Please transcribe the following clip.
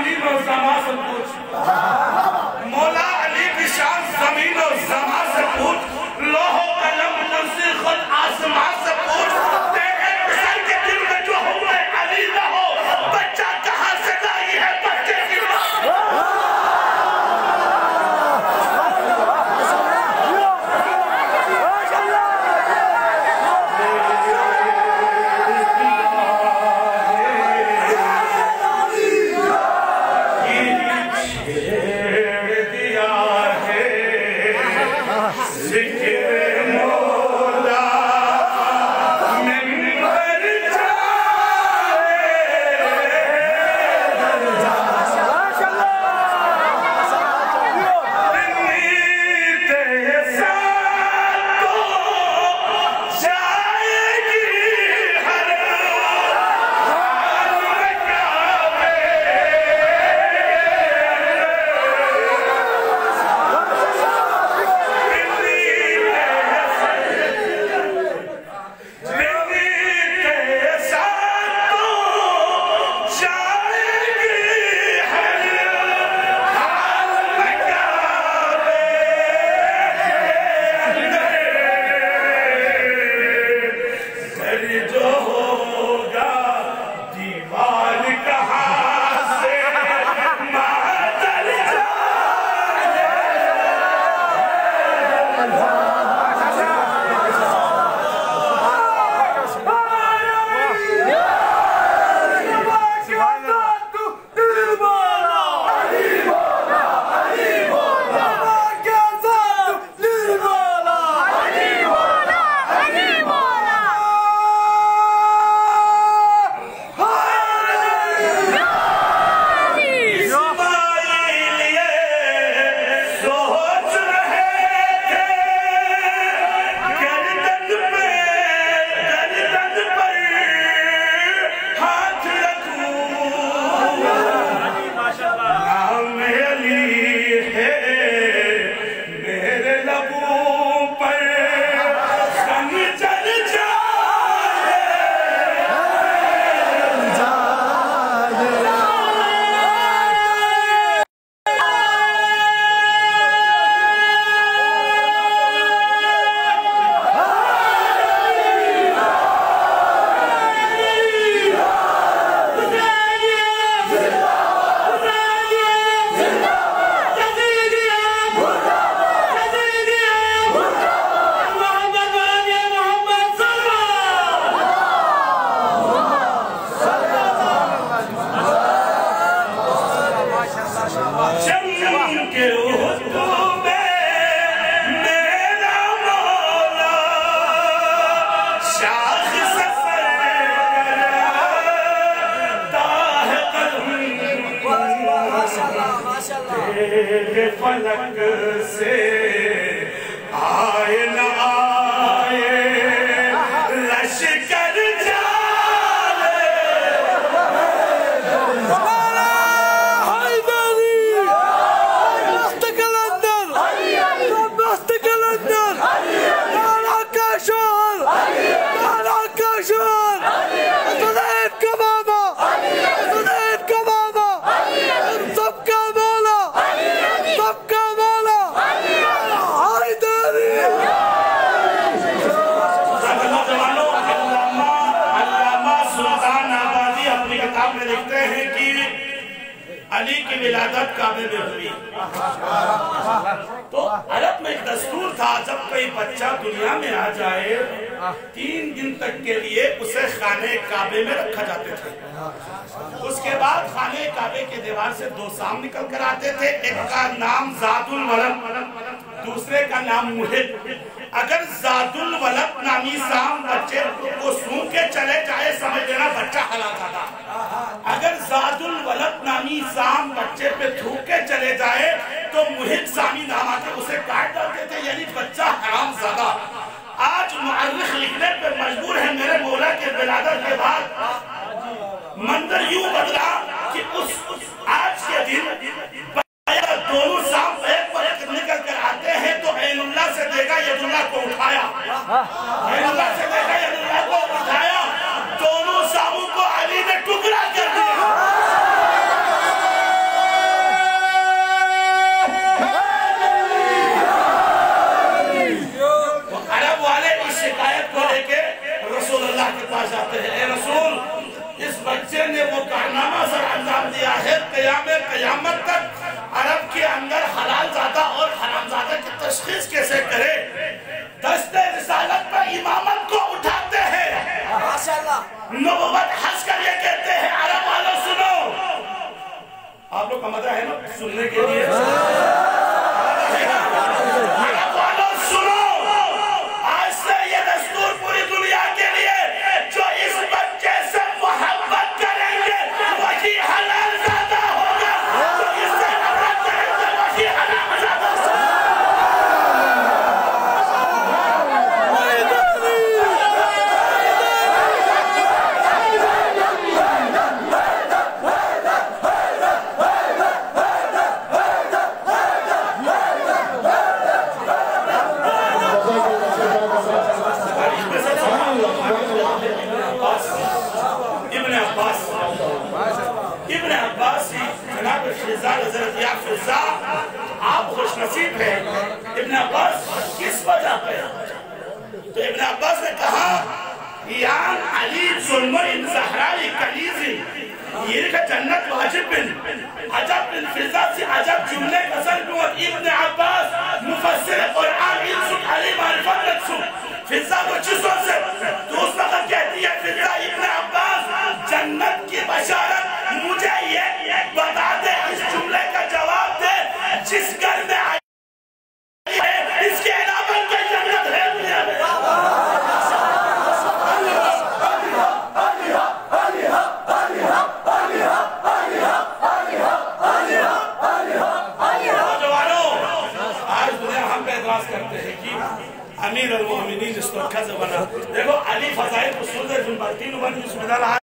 زمین و زمان سے پوچھ، مولا علی کی شان زمین و زمان سے پوچھ، لوح و قلم منزل خود آسمان سے پوچھ، تیرے پسر کے دل میں جو ہوئے علی نہ ہو، بچہ کہاں سے لائی ہے بچے کی ماں؟ فلک سے آئے نہ آئے لشکر جالے حیدری بست کلندر نانا کا شہر نانا کا شہر حسنین کا بابا حسنین کا بابا سب کا مولا سب کا مولا حیدری علامہ سلطان آبادی اپنی کتاب میں لکھتے ہیں کہ علی کی ولادت کعبے میں ہوئی تو عرب میں ایک دستور تھا جب کوئی بچہ دنیا میں آ جائے 3 دن تک کے لیے اسے خانہ کعبے میں رکھا جاتے تھے اس کے بعد خانہ کعبے کے دیوار سے 2 سام نکل کر آتے تھے ایک کا نام ذات الولد دوسرے کا نام محب اگر ذات الولد نامی سام بچے کو سونگ کے چلے جائے سمجھ لینا بچہ ہلاک تھا اگر ذات الولد نامی سام بچے پہ تھوک کے چلے جائے تو محب سامی نام آتے اسے کاٹ ڈالتے تھے یعنی بچہ حرام زادہ آج معرخ لکھنے پہ مجبور ہے میرے مولا کے ولادت کے بعد منظر یوں بدلا کہ آج کے دن دونوں سام ایک پر نکل کر آتے ہیں تو عین اللہ سے دیکھا ید اللہ کو اٹھایا عین اللہ سے دیکھا ید اللہ کو اٹھایا دونوں ساموں کو علی نے ٹکڑا کر دیا آپ لوگ کا مزہ ہے نا سننے کے لیے؟ سنو، آج سے یہ دستور پوری دنیا کے لیے، جو اس بچے سے محبت کریں گے وہی حلال زادہ ہوگا، جو اس سے نفرت کریں گے وہی حرام زادہ ہوگا۔ ابن عباس جناب فضا حضرت یا فضا آپ خوش نصیب ہیں۔ ابن عباس کس وجہ پہ؟ تو ابن عباس نے کہا یان علی ظلمین زہرائی کنیزی، یہ لکھا جنت واجب بن عجب بن فضا سے عجب جملے قسم کیوں ابن عباس مفسر قرآن انسک علی معرفت نتسک فضا کو چیزوں سے تو اس وقت کہتی ہے فضا ابن عباس جنت کی بشارت مجھے یہ بتا دے، اس جملے کا جواب دے، جس گھر میں آئی ہے اس کے علاوہ کوئی جنت ہے دنیا میں؟ نوجوانوں، آج دنیا ہم پہ اعتراض کرتے ہیں کہ امیر المومنین اس کو کھز بنا، دیکھو علی فضائل رسول بن بلتین بن بسم اللہ